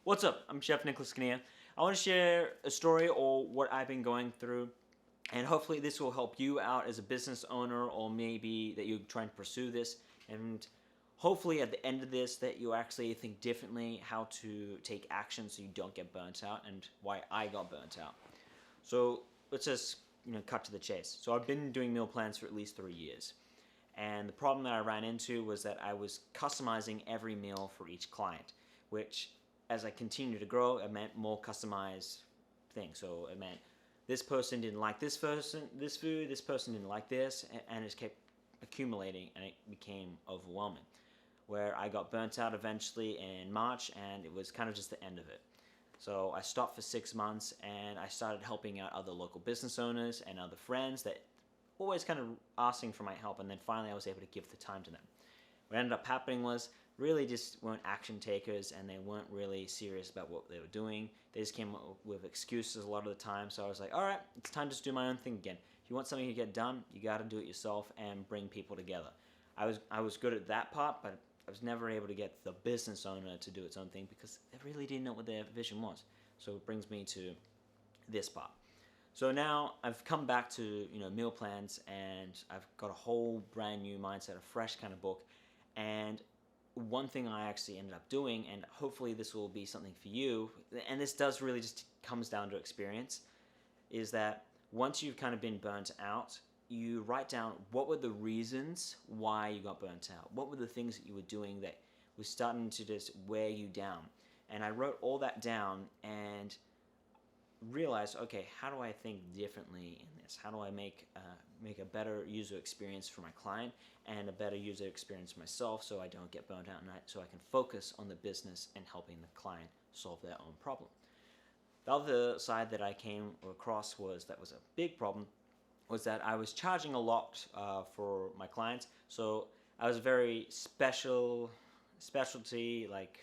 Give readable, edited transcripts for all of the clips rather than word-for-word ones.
What's up? I'm Chef Nicolas here. I want to share a story or what I've been going through, and hopefully this will help you out as a business owner, or maybe that you're trying to pursue this, and hopefully at the end of this that you actually think differently how to take action so you don't get burnt out, and why I got burnt out. So let's just cut to the chase. So I've been doing meal plans for at least 3 years. And the problem that I ran into was that I was customizing every meal for each client, which as I continued to grow, it meant more customized things. So it meant this person didn't like this food, this person didn't like this, and it kept accumulating, and it became overwhelming. Where I got burnt out eventually in March, and it was kind of just the end of it. So I stopped for 6 months, and I started helping out other local business owners and other friends that always kind of asking for my help, and then finally I was able to give the time to them. What ended up happening was really just weren't action takers, and they weren't really serious about what they were doing. They just came up with excuses a lot of the time. So I was like, all right, it's time to just do my own thing again. If you want something to get done, you got to do it yourself and bring people together. I was good at that part, but I was never able to get the business owner to do its own thing because they really didn't know what their vision was. So it brings me to this part. So now I've come back to meal plans, and I've got a whole brand new mindset, a fresh kind of book. And one thing I actually ended up doing, and hopefully this will be something for you, and this does really just comes down to experience, is that once you've kind of been burnt out, you write down what were the reasons why you got burnt out. What were the things that you were doing that was starting to just wear you down? And I wrote all that down and realize, okay, how do I think differently in this? How do I make a better user experience for my client and a better user experience for myself, so I don't get burnt out, and so I can focus on the business and helping the client solve their own problem. The other side that I came across that was a big problem was that I was charging a lot for my clients. So I was a very specialty, like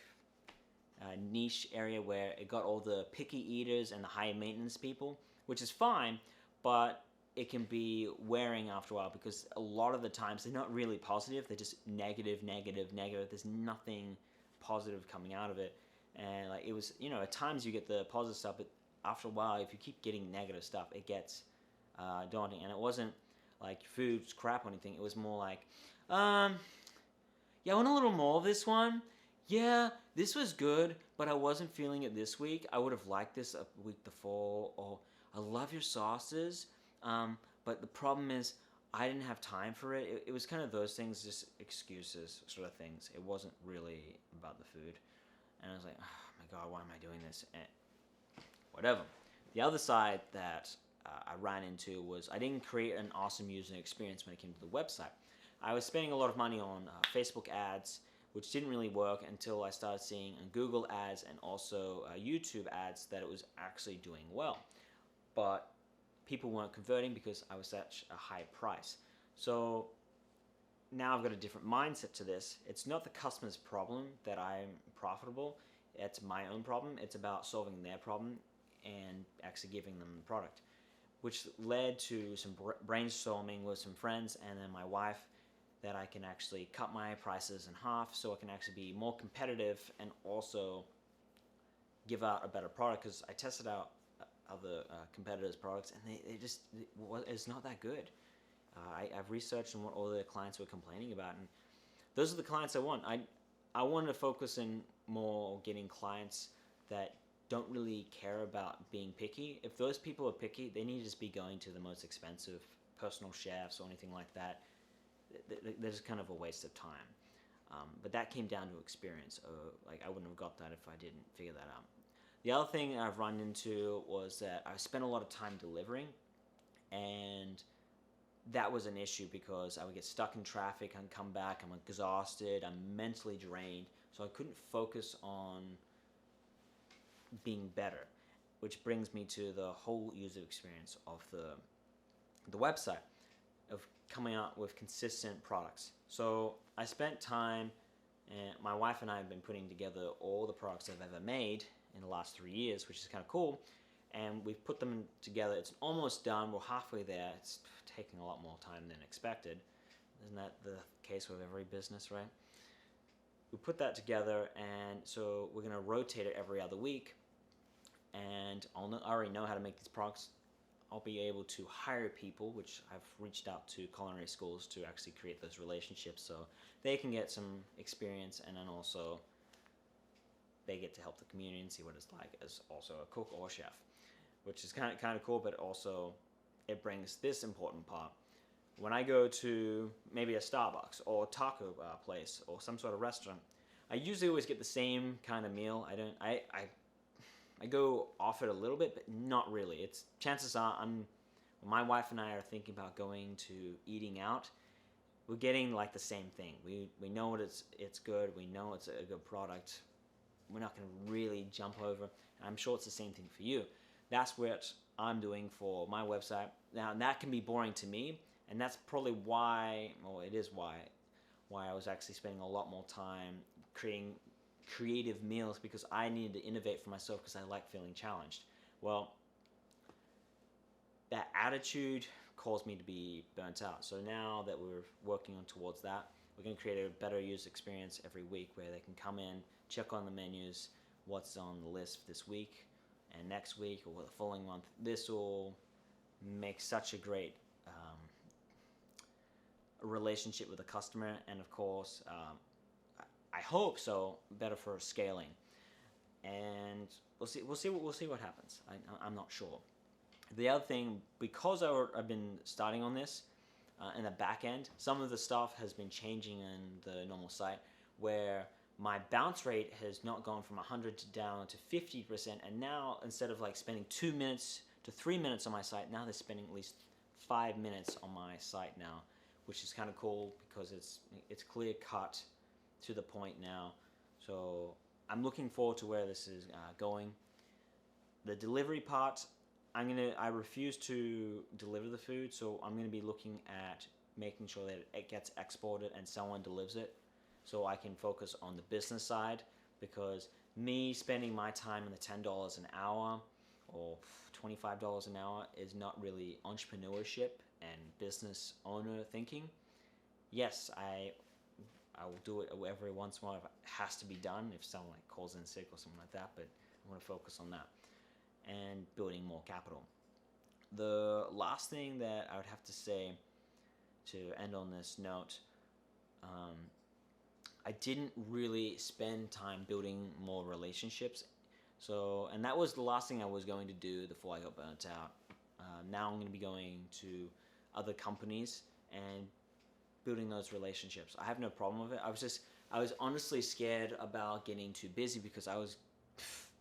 niche area where it got all the picky eaters and the high maintenance people, which is fine, but it can be wearing after a while because a lot of the times they're not really positive. They're just negative. There's nothing positive coming out of it. And like it was, at times you get the positive stuff, but after a while, if you keep getting negative stuff, it gets daunting. And it wasn't like food's crap or anything. It was more like, yeah, I want a little more of this one. Yeah, this was good, but I wasn't feeling it this week. I would have liked this a week before. Or I love your sauces, but the problem is I didn't have time for it. It was kind of those things, just excuses sort of things. It wasn't really about the food. And I was like, oh my God, why am I doing this? And whatever. The other side that I ran into was I didn't create an awesome user experience when it came to the website. I was spending a lot of money on Facebook ads, which didn't really work until I started seeing on Google ads and also YouTube ads that it was actually doing well. But people weren't converting because I was such a high price. So now I've got a different mindset to this. It's not the customer's problem that I'm profitable. It's my own problem. It's about solving their problem and actually giving them the product, which led to some brainstorming with some friends and then my wife, that I can actually cut my prices in half so I can actually be more competitive and also give out a better product, because I tested out other competitors' products and it's not that good. I've researched on what all the clients were complaining about, and those are the clients I want. I wanted to focus in more getting clients that don't really care about being picky. If those people are picky, they need to just be going to the most expensive personal chefs or anything like that. They're just kind of a waste of time. But that came down to experience. Like I wouldn't have got that if I didn't figure that out. The other thing I've run into was that I spent a lot of time delivering, and that was an issue because I would get stuck in traffic and come back. I'm exhausted. I'm mentally drained. So I couldn't focus on being better, which brings me to the whole user experience of the website, of coming out with consistent products. So I spent time, and my wife and I have been putting together all the products I've ever made in the last 3 years, which is kind of cool. And we've put them together. It's almost done. We're halfway there. It's taking a lot more time than expected. Isn't that the case with every business, right? we put that together, and so we're going to rotate it every other week. And I already know how to make these products. I'll be able to hire people, which I've reached out to culinary schools to actually create those relationships so they can get some experience, and then also they get to help the community and see what it's like as also a cook or a chef, which is kind of cool, but also it brings this important part. When I go to maybe a Starbucks or taco place or some sort of restaurant, I usually always get the same kind of meal. I go off it a little bit, but not really. It's chances are my wife and I are thinking about going to eating out. We're getting like the same thing. We know it's good. We know it's a good product. We're not going to really jump over. And I'm sure it's the same thing for you. That's what I'm doing for my website. Now that can be boring to me, and that's probably why, or it is why I was actually spending a lot more time creating creative meals, because I needed to innovate for myself because I like feeling challenged. Well, that attitude caused me to be burnt out. So now that we're working on towards that, we're going to create a better user experience every week where they can come in, check on the menus, what's on the list this week and next week or the following month. This will make such a great relationship with the customer, and of course, I hope so, better for scaling. And we'll see what happens. I'm not sure. The other thing, because I've been starting on this in the back end, some of the stuff has been changing in the normal site, where my bounce rate has not gone from 100 to down to 50%, and now instead of like spending 2 minutes to 3 minutes on my site, now they're spending at least 5 minutes on my site now, which is kind of cool because it's clear cut to the point now. So I'm looking forward to where this is going. The delivery part, I refuse to deliver the food, so I'm gonna be looking at making sure that it gets exported and someone delivers it, so I can focus on the business side, because me spending my time in the $10 an hour or $25 an hour is not really entrepreneurship and business owner thinking. Yes, I will do it every once in a while if it has to be done, if someone like calls in sick or something like that, but I want to focus on that and building more capital. The last thing that I would have to say to end on this note, I didn't really spend time building more relationships. So, and that was the last thing I was going to do before I got burnt out. Now I'm going to be going to other companies and building those relationships. I have no problem with it. I was honestly scared about getting too busy because I was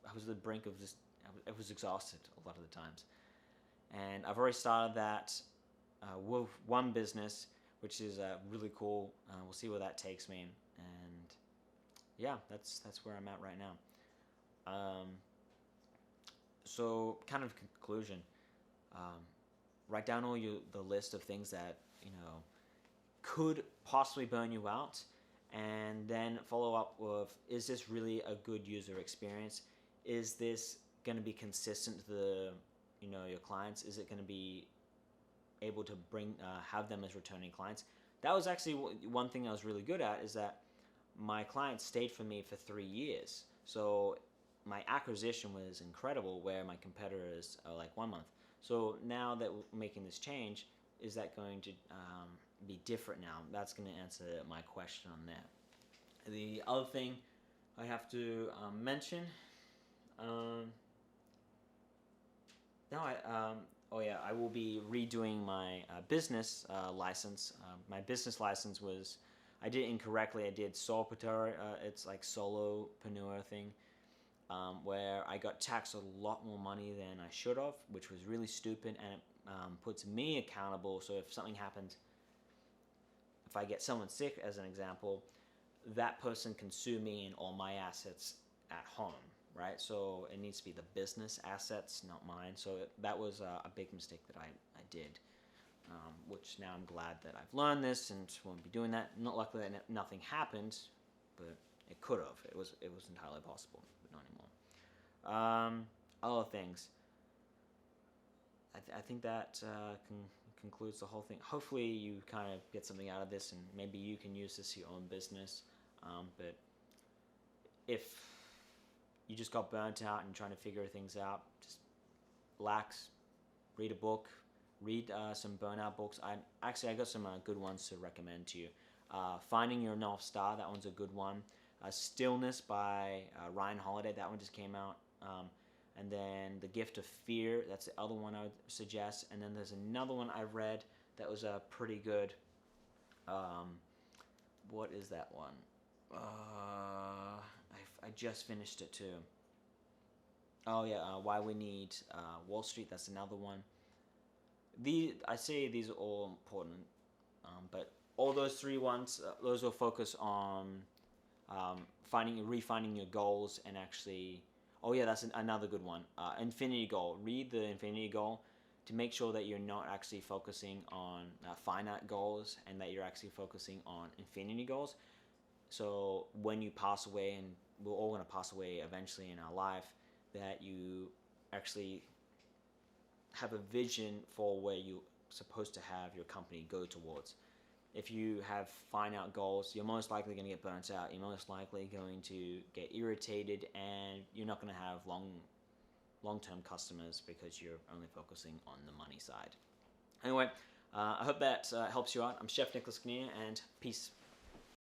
at the brink of this. I was exhausted a lot of the times, and I've already started that with one business, which is really cool. We'll see where that takes me, and yeah, that's where I'm at right now. So, kind of conclusion. Write down the list of things that could possibly burn you out, and then follow up with, is this really a good user experience? Is this going to be consistent to your clients? Is it going to be able to have them as returning clients? That was actually one thing I was really good at, is that my clients stayed for me for 3 years. So my acquisition was incredible, where my competitors are like 1 month. So now that we're making this change, is that going to be different now? That's going to answer my question on that. The other thing I have to mention, I will be redoing my business license. My business license I did it incorrectly. I did solopreneur. It's like solopreneur thing, where I got taxed a lot more money than I should have, which was really stupid, and it puts me accountable. So if something happens, if I get someone sick, as an example, that person can sue me and all my assets at home, right? So it needs to be the business assets, not mine. So that was a big mistake that I did, which now I'm glad that I've learned this and won't be doing that. Not luckily that nothing happened, but it could have. It was entirely possible, but not anymore. Other things. I think that concludes the whole thing. Hopefully you kind of get something out of this, and maybe you can use this in your own business. But if you just got burnt out and trying to figure things out, just relax, read a book, read some burnout books. I got some good ones to recommend to you. Finding Your North Star, that one's a good one. Stillness by Ryan Holiday, that one just came out. And then The Gift of Fear, that's the other one I would suggest. And then there's another one I read that was pretty good. What is that one? I just finished it too. Oh yeah, Why We Need Wall Street. That's another one. I say these are all important, but all those three ones, those will focus on refining your goals and actually. Oh yeah, that's another good one. Infinity Goal. Read the Infinity Goal to make sure that you're not actually focusing on finite goals and that you're actually focusing on infinity goals. So when you pass away, and we're all going to pass away eventually in our life, that you actually have a vision for where you're supposed to have your company go towards. If you have finite goals, you're most likely going to get burnt out. You're most likely going to get irritated, and you're not going to have long-term customers because you're only focusing on the money side. Anyway, I hope that helps you out. I'm Chef Nicolas, and peace.